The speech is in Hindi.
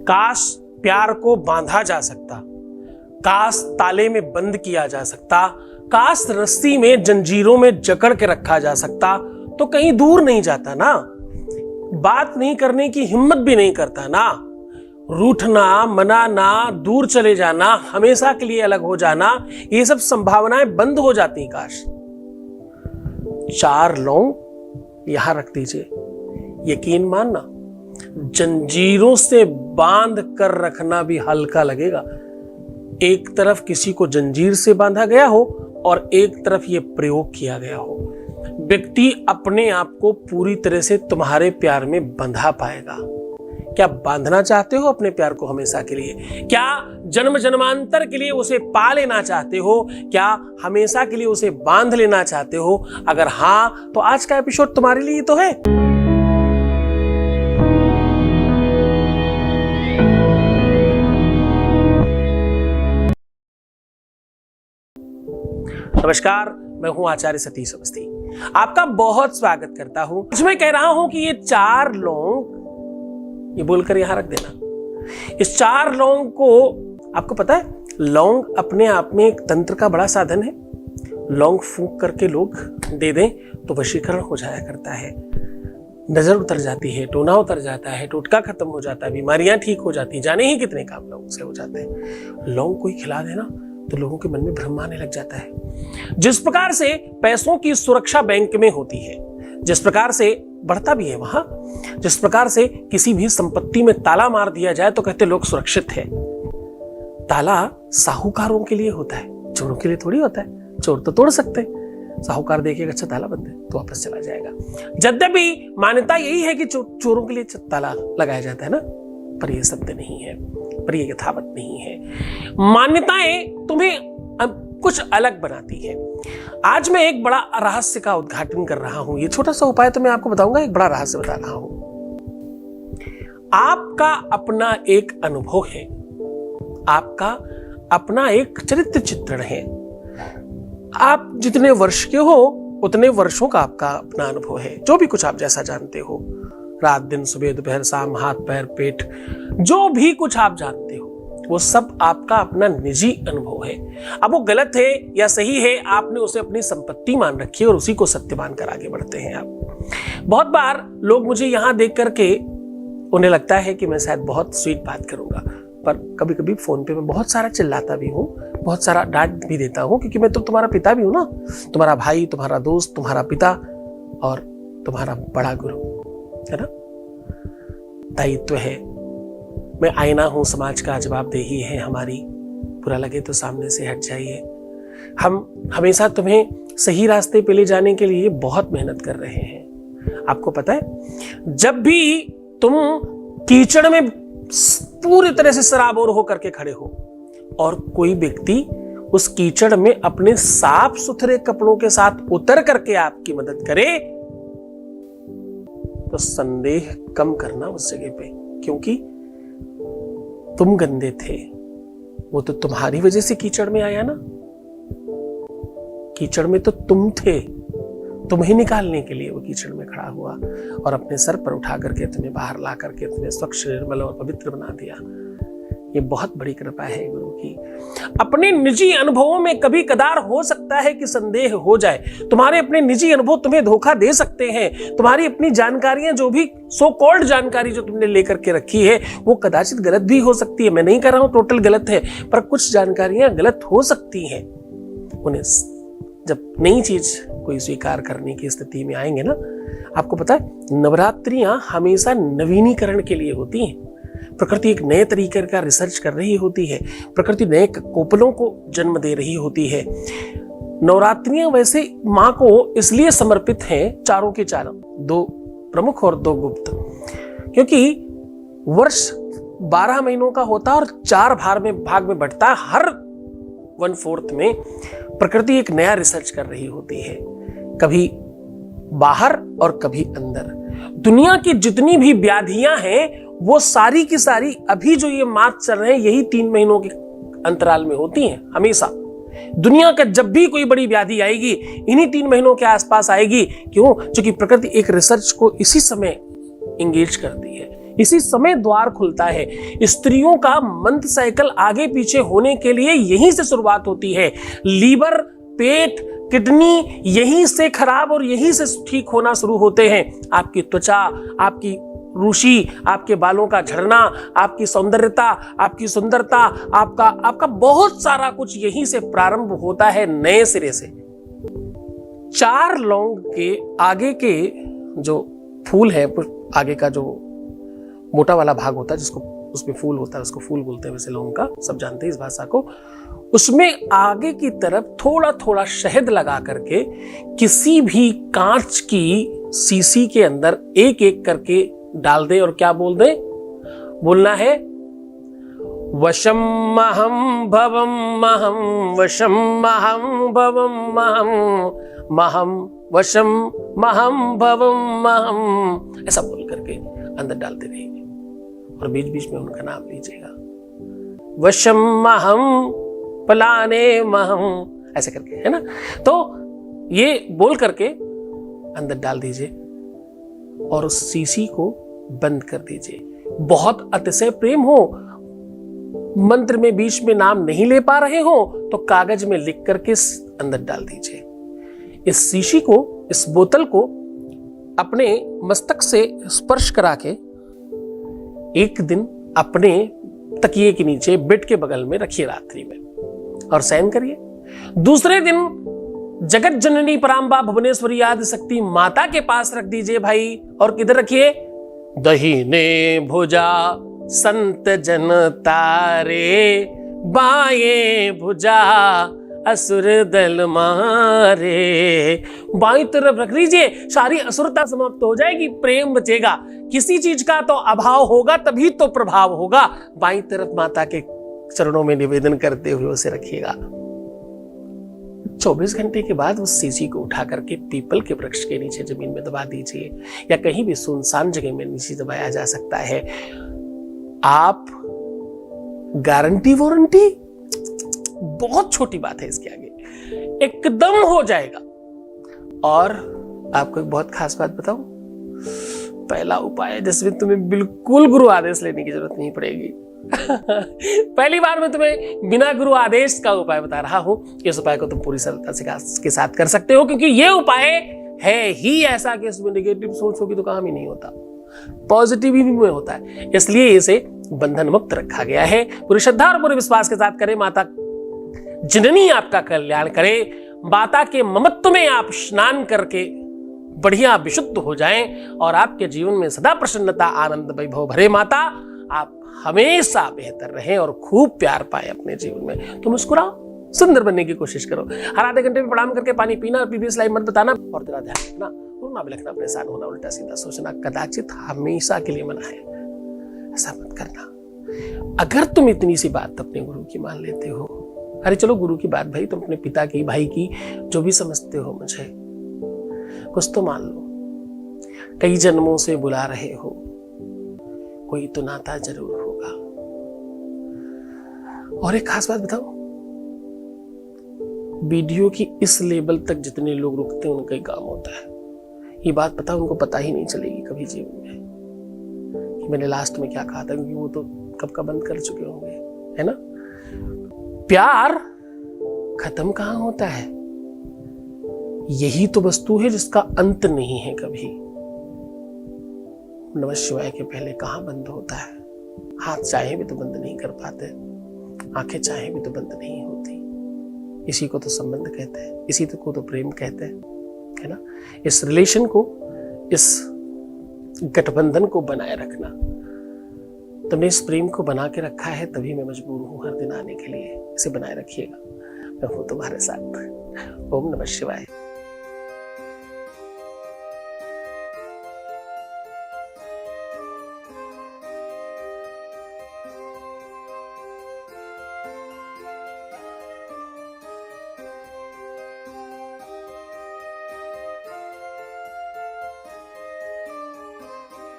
काश प्यार को बांधा जा सकता, काश ताले में बंद किया जा सकता, काश रस्सी में जंजीरों में जकड़ के रखा जा सकता तो कहीं दूर नहीं जाता ना, बात नहीं करने की हिम्मत भी नहीं करता ना, रूठना, मनाना, दूर चले जाना, हमेशा के लिए अलग हो जाना, ये सब संभावनाएं बंद हो जाती। काश 4 लौंग यहां रख दीजिए, यकीन मानना जंजीरों से बांध कर रखना भी हल्का लगेगा। एक तरफ किसी को जंजीर से बांधा गया हो और एक तरफ यह प्रयोग किया गया हो, व्यक्ति अपने आप को पूरी तरह से तुम्हारे प्यार में बंधा पाएगा। क्या बांधना चाहते हो अपने प्यार को हमेशा के लिए? क्या जन्म जन्मांतर के लिए उसे पा लेना चाहते हो? क्या हमेशा के लिए उसे बांध लेना चाहते हो? अगर हां, तो आज का एपिसोड तुम्हारे लिए तो है। नमस्कार, मैं हूं आचार्य सतीश अवस्थी, आपका बहुत स्वागत करता हूं। आज मैं कह रहा हूं कि ये 4 लौंग, ये बोलकर यहां रख देना। इस 4 लौंग को, आपको पता है लौंग अपने आप में एक तंत्र का बड़ा साधन है। लौंग फूंक करके लोग दे दें तो वशीकरण हो जाया करता है, नजर उतर जाती है, टोना उतर जाता है, टोटका खत्म हो जाता है, बीमारियां ठीक हो जाती, जाने ही कितने काम लौंग से हो जाते हैं। लौंग कोई खिला देना तो लोगों के मन में भ्रम आने लग जाता है। जिस प्रकार से पैसों की सुरक्षा बैंक में होती है, जिस प्रकार से बढ़ता भी है वहां, जिस प्रकार से किसी भी संपत्ति में ताला मार दिया जाए तो कहते लोग सुरक्षित है। ताला साहूकारों के लिए होता है, चोरों के लिए थोड़ी होता है। चोर तो तोड़ सकते हैं, साहूकार देखेगा अच्छा ताला बंद है तो वापस चला जाएगा। यद्यपि मान्यता यही है कि चोरों के लिए ताला लगाया जाता है ना, पर यह सत्य नहीं है, पर यह यथावत नहीं है। मान्यताएं तुम्हें कुछ अलग बनाती है। आज मैं एक बड़ा रहस्य का उद्घाटन कर रहा हूं। ये छोटा सा उपाय तो मैं आपको बताऊंगा, एक बड़ा रहस्य बता रहा हूं। आपका अपना एक अनुभव है, आपका अपना एक चरित्र चित्रण है। आप जितने वर्ष के हो उतने वर्षों का आपका अपना अनुभव है। जो भी कुछ आप जैसा जानते हो, रात दिन सुबह दोपहर शाम, हाथ पैर पेट, जो भी कुछ आप जानते हो वो सब आपका अपना निजी अनुभव है। अब वो गलत है या सही है, आपने उसे अपनी संपत्ति मान रखी है और उसी को सत्य मानकर आगे बढ़ते हैं आप। बहुत बार लोग मुझे यहां देख करके, उन्हें लगता है कि मैं शायद बहुत स्वीट बात करूंगा, पर कभी कभी फोन पे मैं बहुत सारा चिल्लाता भी हूँ, बहुत सारा डांट भी देता हूँ, क्योंकि मैं तो तुम्हारा पिता भी हूं ना, तुम्हारा भाई, तुम्हारा दोस्त, तुम्हारा पिता और तुम्हारा बड़ा गुरु है ना। दायित्व है, मैं आईना हूं समाज का, जवाबदेही है हमारी। बुरा लगे तो सामने से हट जाइए। हम हमेशा तुम्हें सही रास्ते पे ले जाने के लिए बहुत मेहनत कर रहे हैं। आपको पता है, जब भी तुम कीचड़ में पूरी तरह से सराबोर होकर के खड़े हो और कोई व्यक्ति उस कीचड़ में अपने साफ सुथरे कपड़ों के साथ उतर करके आपकी मदद करे, तो संदेह कम करना उस जगह पे, क्योंकि तुम गंदे थे, वो तो तुम्हारी वजह से कीचड़ में आया ना। कीचड़ में तो तुम थे, तुम्हें निकालने के लिए वो कीचड़ में खड़ा हुआ और अपने सर पर उठा करके तुम्हें बाहर ला करके तुम्हें स्वच्छ, निर्मल और पवित्र बना दिया। ये बहुत बड़ी कृपा है गुरु की। अपने निजी अनुभवों में कभी कदार हो सकता है कि संदेह हो जाए। तुम्हारे अपने निजी अनुभव तुम्हें धोखा दे सकते हैं। तुम्हारी अपनी जानकारियां, जो भी सो कॉल्ड जानकारी जो तुमने लेकर के रखी है, वो कदाचित गलत भी हो सकती है। मैं नहीं कह रहा हूं टोटल गलत है, पर कुछ जानकारियां गलत हो सकती हैं। उन्हें जब नई चीज कोई स्वीकार करने की स्थिति में आएंगे ना, आपको पता है नवरात्रियां हमेशा नवीनीकरण के लिए होती हैं। प्रकृति एक नए तरीके का रिसर्च कर रही होती है, प्रकृति नए कोपलों को जन्म दे रही होती है। नवरात्रियां वैसे मां को इसलिए समर्पित हैं, चारों के चारों, 2 प्रमुख और 2 गुप्त, क्योंकि वर्ष 12 महीनों का होता है और 4 भाग में बंटता है। हर 1/4 में प्रकृति एक नया रिसर्च कर रही होती है, कभी बाहर और कभी अंदर। दुनिया की जितनी भी व्याधियां हैं वो सारी की सारी अभी जो ये मार्च चल रहे हैं, यही 3 महीनों के अंतराल में होती हैं हमेशा। दुनिया का जब भी कोई बड़ी व्याधि आएगी, इन्हीं 3 महीनों के आसपास आएगी। क्यों? क्योंकि प्रकृति एक रिसर्च को इसी समय इंगेज करती है, इसी समय द्वार खुलता है। स्त्रियों का मंथ साइकिल आगे पीछे होने के लिए यहीं से शुरुआत होती है। लीवर, पेट, किडनी यहीं से खराब और यहीं से ठीक होना शुरू होते हैं। आपकी त्वचा, आपकी रुचि, आपके बालों का झड़ना, आपकी सौंदर्यता, आपकी सुंदरता, आपका बहुत सारा कुछ यहीं से प्रारंभ होता है नए सिरे से। 4 लौंग के आगे के जो फूल है, आगे का जो मोटा वाला भाग होता है जिसको उसमें फूल होता है, उसको फूल बोलते हैं वैसे लौंग का, सब जानते हैं इस भाषा को। उसमें आगे की तरफ थोड़ा थोड़ा शहद लगा करके किसी भी कांच की शीशी के अंदर एक एक करके डाल दे और क्या बोल दे, बोलना है वशम महम भवम महम वशम महम भवम महम महम वशम महम भवम महम, ऐसा बोल करके अंदर डालते रहेंगे और बीच बीच में उनका नाम लीजिएगा। वशम महम पलाने महम, ऐसे करके, है ना। तो ये बोल करके अंदर डाल दीजिए और उस शीशी को बंद कर दीजिए। बहुत अतिशय प्रेम हो, मंत्र में बीच में नाम नहीं ले पा रहे हो तो कागज में लिख करके अंदर डाल दीजिए। इस शीशी को, इस बोतल को अपने मस्तक से स्पर्श करा के एक दिन अपने तकिए के नीचे बेड के बगल में रखिए रात्रि में और शयन करिए। दूसरे दिन जगत जननी पराम्बा भुवनेश्वरी आदि शक्ति माता के पास रख दीजिए भाई। और किधर रखिए, दहिने भुजा संत जन तारे, बाएं भुजा असुर दल मारे। बाईं तरफ रख लीजिए, सारी असुरता समाप्त हो जाएगी, प्रेम बचेगा। किसी चीज का तो अभाव होगा तभी तो प्रभाव होगा। बाईं तरफ माता के चरणों में निवेदन करते हुए उसे रखिएगा। 24 घंटे के बाद उस शीशी को उठा करके पीपल के वृक्ष के नीचे जमीन में दबा दीजिए, या कहीं भी सुनसान जगह में नीचे दबाया जा सकता है। आप गारंटी वारंटी बहुत छोटी बात है इसके आगे, एकदम हो जाएगा। और आपको एक बहुत खास बात बताऊं, पहला उपाय है जिसमें तुम्हें बिल्कुल गुरु आदेश लेने की जरूरत नहीं पड़ेगी। पहली बार मैं तुम्हें बिना गुरु आदेश का उपाय बता रहा हूं। इस उपाय को तुम पूरी सरलता के साथ कर सकते हो, क्योंकि यह उपाय है ही ऐसा कि इसमें नेगेटिव सोच होगी तो काम ही नहीं होता, पॉजिटिव भी में होता है। इसलिए इसे बंधन मुक्त रखा गया है। पूरी श्रद्धा और पूरे विश्वास के साथ करें। माता जननी आपका कल्याण करे। माता के ममत्व में आप स्नान करके बढ़िया विशुद्ध हो जाएं और आपके जीवन में सदा प्रसन्नता, आनंद, वैभव भरे। माता आप हमेशा बेहतर रहें और खूब प्यार पाए अपने जीवन में। तो मुस्कुराओ, सुंदर बनने की कोशिश करो। हर आधे घंटे में प्रणाम करके पानी पीना और प्रीवियस लाइफ मत बताना और तेरा ध्यान रखना, उड़ना बिलखना, परेशान होना, उल्टा सीधा सोचना कदाचित हमेशा के लिए मना है। ऐसा मत करना। अगर तुम इतनी सी बात अपने गुरु की मान लेते हो, अरे चलो गुरु की बात भाई, तुम अपने पिता की, भाई की, जो भी समझते हो, मुझे कुछ तो मान लो। कई जन्मों से बुला रहे हो, कोई तो नाता जरूर होगा। और एक खास बात बताओ, वीडियो की इस लेवल तक जितने लोग रुकते हैं उनका ही काम होता है। ये बात पता, उनको पता ही नहीं चलेगी कभी जीवन में कि मैंने लास्ट में क्या कहा था, क्योंकि वो तो कब का बंद कर चुके होंगे, है ना। प्यार खत्म कहां होता है, यही तो वस्तु है जिसका अंत नहीं है कभी। नमः शिवाय के पहले कहां बंद होता है। हाथ चाहे भी तो बंद नहीं कर पाते, आंखें चाहे भी तो बंद नहीं होती। इसी को तो संबंध कहते हैं, इसी को तो प्रेम कहते हैं, है ना। इस रिलेशन को, इस गठबंधन को बनाए रखना। तुमने इस प्रेम को बना के रखा है, तभी मैं मजबूर हूं हर दिन आने के लिए। इसे बनाए रखिएगा, मैं हूं तुम्हारे साथ। ओम नमः शिवाय।